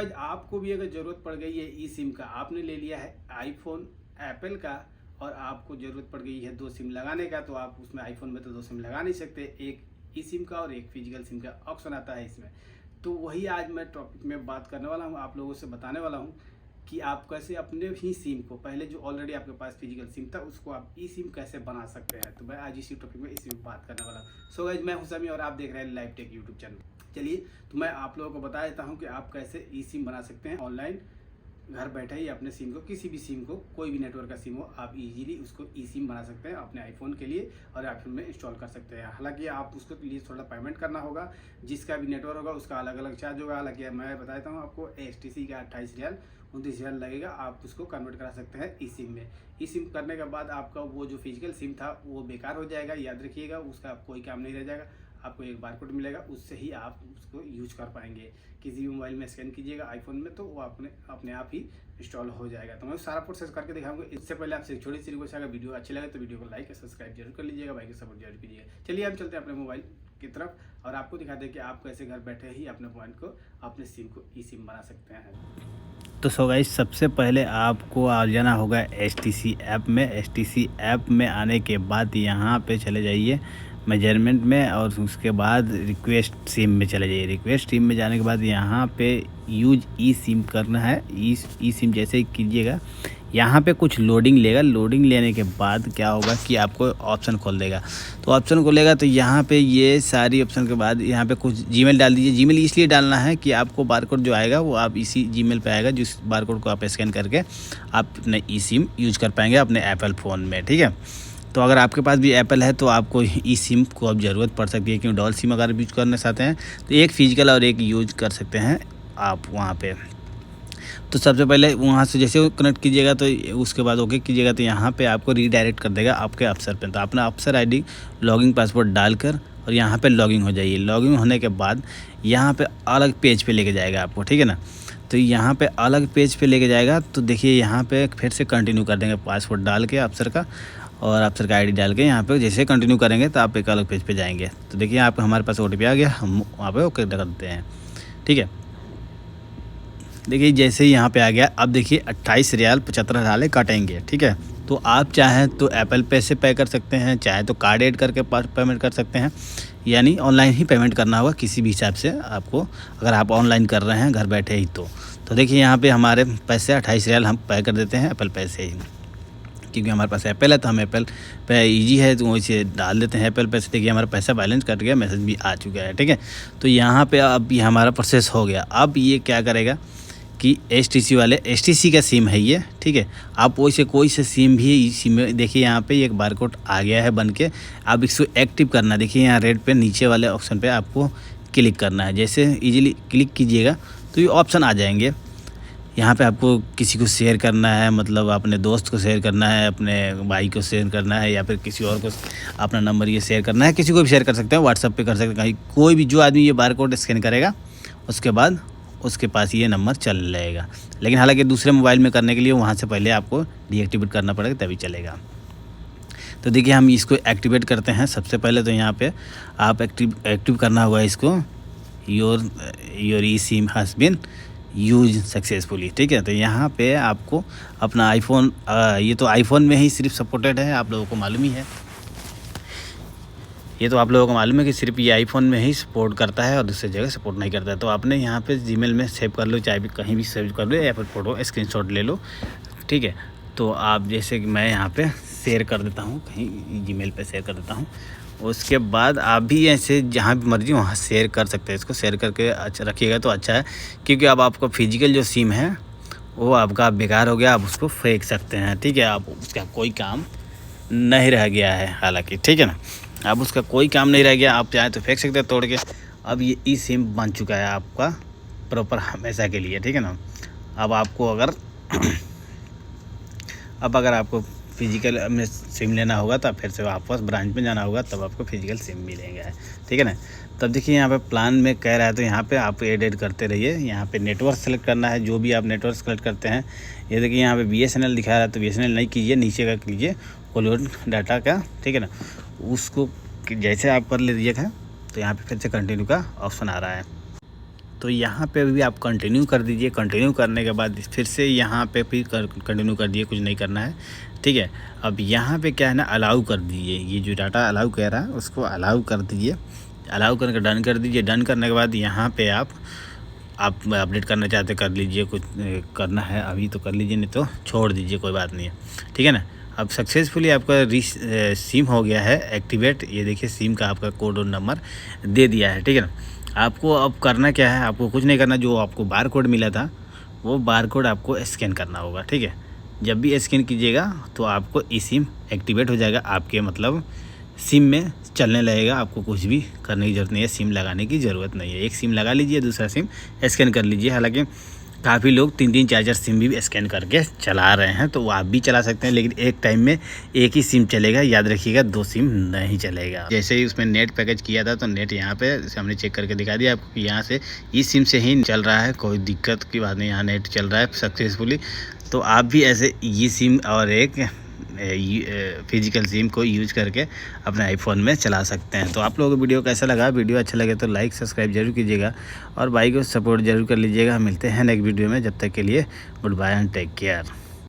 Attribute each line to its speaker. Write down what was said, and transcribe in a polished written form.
Speaker 1: आज आपको भी अगर ज़रूरत पड़ गई है ई सिम का, आपने ले लिया है आईफोन एप्पल का और आपको ज़रूरत पड़ गई है 2 सिम लगाने का, तो आप उसमें आईफोन में तो 2 सिम लगा नहीं सकते, एक ई सिम का और एक फिजिकल सिम का ऑप्शन आता है इसमें। तो वही आज मैं टॉपिक में बात करने वाला हूँ, आप लोगों से बताने वाला हूँ कि आप कैसे अपने ही सिम को, पहले जो ऑलरेडी आपके पास फिजिकल सिम था उसको आप ई सिम कैसे बना सकते हैं। तो मैं आज इसी टॉपिक में इसी में बात करने वाला हूँ। सो गाइस, मैं हूं समी और आप देख रहे हैं लाइव टेक यूट्यूब चैनल। चलिए, तो मैं आप लोगों को बता देता हूं कि आप कैसे ई सिम बना सकते हैं ऑनलाइन, घर बैठे ही अपने सिम को, किसी भी सिम को, कोई भी नेटवर्क का सिम हो, आप इजीली उसको ई सिम बना सकते हैं अपने आईफोन के लिए और आईफोन में इंस्टॉल कर सकते हैं। हालांकि आप उसके लिए थोड़ा पेमेंट करना होगा, जिसका भी नेटवर्क होगा उसका अलग अलग चार्ज होगा। हालांकि मैं बता देता हूँ आपको, STC का 28 रियाल 29 रियाल लगेगा, आप उसको कन्वर्ट करा सकते हैं ई सिम में। ई सिम करने के बाद आपका वो जो फिजिकल सिम था वो बेकार हो जाएगा, याद रखिएगा, उसका कोई काम नहीं रह जाएगा। आपको एक बारकोड मिलेगा, उससे ही आप उसको यूज कर पाएंगे। किसी भी मोबाइल में स्कैन कीजिएगा आईफोन में तो वो अपने आप ही इंस्टॉल हो जाएगा। तो मैं सारा प्रोसेस करके दिखाऊंगा। इससे पहले आपसे एक छोटी सी रिक्वेस्ट, अगर वीडियो अच्छी लगे तो वीडियो को लाइक और सब्सक्राइब जरूर कर लीजिएगा, भाई को सपोर्ट जरूर कीजिएगा। चलिए हम चलते हैं अपने मोबाइल की तरफ और आपको दिखाते हैं कि आप कैसे घर बैठे ही अपने मोबाइल को, अपने सिम को ई सिम बना सकते हैं।
Speaker 2: तो सो गाइस, सबसे पहले आपको आ जाना होगा STC ऐप में। STC ऐप में आने के बाद यहाँ पे चले जाइए मेजरमेंट में और उसके बाद रिक्वेस्ट सिम में चले जाइए। रिक्वेस्ट सिम में जाने के बाद यहाँ पे यूज ई सिम करना है। ई सिम जैसे ही कीजिएगा यहाँ पे कुछ लोडिंग लेगा। लोडिंग लेने के बाद क्या होगा कि आपको ऑप्शन खोल देगा। तो ऑप्शन खोलेगा तो यहाँ पे ये सारी ऑप्शन के बाद यहाँ पे कुछ जीमेल डाल दीजिए। जीमेल इसलिए डालना है कि आपको बारकोड जो आएगा वो आप इसी जीमेल पे आएगा, जिस बारकोड को आप स्कैन करके आप अपने ई सिम यूज कर पाएंगे अपने एप्पल फ़ोन में, ठीक है। तो अगर आपके पास भी एप्पल है तो आपको ई सिम को अब ज़रूरत पड़ सकती है, क्योंकि डॉल सिम अगर यूज करना चाहते हैं तो एक फिजिकल और एक यूज कर सकते हैं आप वहाँ पे। तो सबसे पहले वहाँ से जैसे कनेक्ट कीजिएगा तो उसके बाद ओके कीजिएगा तो यहाँ पे आपको रीडायरेक्ट कर देगा आपके अफसर पे। तो अपना अफसर ID लॉगिन पासवर्ड डालकर और यहाँ पे लॉगिन हो जाइए। लॉगिन होने के बाद यहाँ पे अलग पेज पे लेके जाएगा आपको, ठीक है ना। तो यहाँ पे अलग पेज पे लेके जाएगा तो देखिए यहाँ पे फिर से कंटिन्यू कर देंगे पासवर्ड डाल के अफसर का, और अफसर का ID डाल के यहाँ पे जैसे कंटिन्यू करेंगे तो आप एक अलग पेज पे जाएंगे। तो देखिए यहाँ पे हमारे पास OTP आ गया, हम वहाँ पे ओके करते हैं, ठीक है। देखिए जैसे ही यहाँ पे आ गया, अब देखिए 28 रियाल 75 डाले काटेंगे, ठीक है। तो आप चाहें तो एप्पल पे से पे कर सकते हैं, चाहे तो कार्ड ऐड करके पेमेंट कर सकते हैं, यानी ऑनलाइन ही पेमेंट करना होगा किसी भी हिसाब से आपको, अगर आप ऑनलाइन कर रहे हैं घर बैठे ही। तो देखिए यहाँ पे हमारे पैसे 28 रियाल हम पे कर देते हैं एप्पल पे से ही, क्योंकि हमारे पास एप्पल है तो हम एप्पल पे ईजी है तो वैसे डाल देते हैं एप्पल पे से। देखिए हमारा पैसा बैलेंस कट गया, मैसेज भी आ चुका है, ठीक है। तो यहाँ पे अब ये हमारा प्रोसेस हो गया। अब ये क्या करेगा कि STC का सिम है ये, ठीक है। आप वैसे कोई से सिम भी सिम में, देखिए यहाँ पे एक बारकोड आ गया है बन के। आप इसको एक्टिव करना, देखिए यहाँ रेड पे नीचे वाले ऑप्शन पे आपको क्लिक करना है। जैसे इजीली क्लिक कीजिएगा तो ये ऑप्शन आ जाएंगे। यहाँ पे आपको किसी को शेयर करना है, मतलब अपने दोस्त को शेयर करना है, अपने भाई को शेयर करना है, या फिर किसी और को अपना नंबर ये शेयर करना है। किसी को भी शेयर कर सकते हैं, व्हाट्सएप पे कर सकते हैं, कहीं कोई भी जो आदमी ये बारकोड स्कैन करेगा उसके बाद उसके पास ये नंबर चल जाएगा। लेकिन हालांकि दूसरे मोबाइल में करने के लिए वहाँ से पहले आपको डीएक्टिवेट करना पड़ेगा तभी चलेगा। तो देखिए हम इसको एक्टिवेट करते हैं। सबसे पहले तो यहाँ पे आप एक्टिव करना होगा इसको, your eSIM has been use successfully, ठीक है। तो यहाँ पे आपको अपना आईफोन, ये तो आईफोन में ही सिर्फ सपोर्टेड है, आप लोगों को मालूम ही है। ये तो आप लोगों को मालूम है कि सिर्फ ये आईफोन में ही सपोर्ट करता है और दूसरी जगह सपोर्ट नहीं करता है। तो आपने यहाँ पे जीमेल में सेव कर लो, चाहे भी कहीं भी सेव कर लो, या फिर फ़ोटो स्क्रीनशॉट ले लो, ठीक है। तो आप जैसे कि मैं यहाँ पे शेयर कर देता हूँ, कहीं जीमेल पे शेयर कर देता हूँ। उसके बाद आप भी ऐसे जहाँ भी मर्जी वहाँ शेयर कर सकते हैं। इसको शेयर करके अच्छा रखिएगा तो अच्छा है, क्योंकि अब आपका फिजिकल जो सिम है वो आपका बेकार हो गया, आप उसको फेंक सकते हैं, ठीक है। आप उसका कोई काम नहीं रह गया है हालांकि, ठीक है ना। अब उसका कोई काम नहीं रह गया, आप चाहें तो फेंक सकते हैं तोड़ के। अब ये ई सिम बन चुका है आपका प्रॉपर हमेशा के लिए, ठीक है ना। अब आपको अगर आपको फिजिकल में सिम लेना होगा तब फिर से वापस ब्रांच में जाना होगा, तब आपको फिजिकल सिम मिलेगा, ठीक है ना। तब देखिए यहाँ पे प्लान में कह रहा है तो यहाँ पे आप ऐड करते रहिए। यहाँ पे नेटवर्क सेलेक्ट करना है, जो भी आप नेटवर्क सेलेक्ट करते हैं। ये देखिए यहाँ पे BSNL दिखा रहा है तो BSNL नहीं कीजिए, नीचे का कीजिए कोलोड डाटा का, ठीक है ना। उसको जैसे आप कर लीजिएगा तो यहाँ पे फिर से कंटिन्यू का ऑप्शन आ रहा है। तो यहाँ पे भी आप कंटिन्यू कर दीजिए। कंटिन्यू करने के बाद फिर से यहाँ पे फिर कंटिन्यू कर दिए, कुछ नहीं करना है, ठीक है। अब यहाँ पे क्या है ना, अलाउ कर दीजिए। ये जो डाटा अलाउ कह रहा है उसको अलाउ कर दीजिए। अलाउ करके डन कर दीजिए। डन करने के बाद यहाँ पे आप अपडेट करना चाहते कर लीजिए, कुछ करना है अभी तो कर लीजिए, नहीं तो छोड़ दीजिए, कोई बात नहीं है, ठीक है ना। अब सक्सेसफुली आपका सिम हो गया है एक्टिवेट। ये देखिए सिम का आपका कोड और नंबर दे दिया है, ठीक है ना। आपको अब करना क्या है, आपको कुछ नहीं करना। जो आपको बार कोड मिला था वो बार कोड आपको स्कैन करना होगा, ठीक है। जब भी स्कैन कीजिएगा तो आपको ई सिम एक्टिवेट हो जाएगा आपके, मतलब सिम में चलने लगेगा। आपको कुछ भी करने की ज़रूरत नहीं है, सिम लगाने की ज़रूरत नहीं है। एक सिम लगा लीजिए, दूसरा सिम स्कैन कर लीजिए। हालांकि काफ़ी लोग 3-3 4-4 सिम भी स्कैन करके चला रहे हैं, तो वो आप भी चला सकते हैं, लेकिन एक टाइम में एक ही सिम चलेगा, याद रखिएगा, 2 सिम नहीं चलेगा। जैसे ही उसमें नेट पैकेज किया था तो नेट यहाँ पे हमने चेक करके दिखा दिया आपको कि यहाँ से इस सिम से ही चल रहा है, कोई दिक्कत की बात नहीं, यहाँ नेट चल रहा है सक्सेसफुली। तो आप भी ऐसे ये सिम और एक फिजिकल सिम को यूज करके अपने आईफोन में चला सकते हैं। तो आप लोगों को वीडियो कैसा लगा? वीडियो अच्छा लगे तो लाइक सब्सक्राइब जरूर कीजिएगा और भाई को सपोर्ट जरूर कर लीजिएगा। मिलते हैं नेक्स्ट वीडियो में, जब तक के लिए goodbye and take care.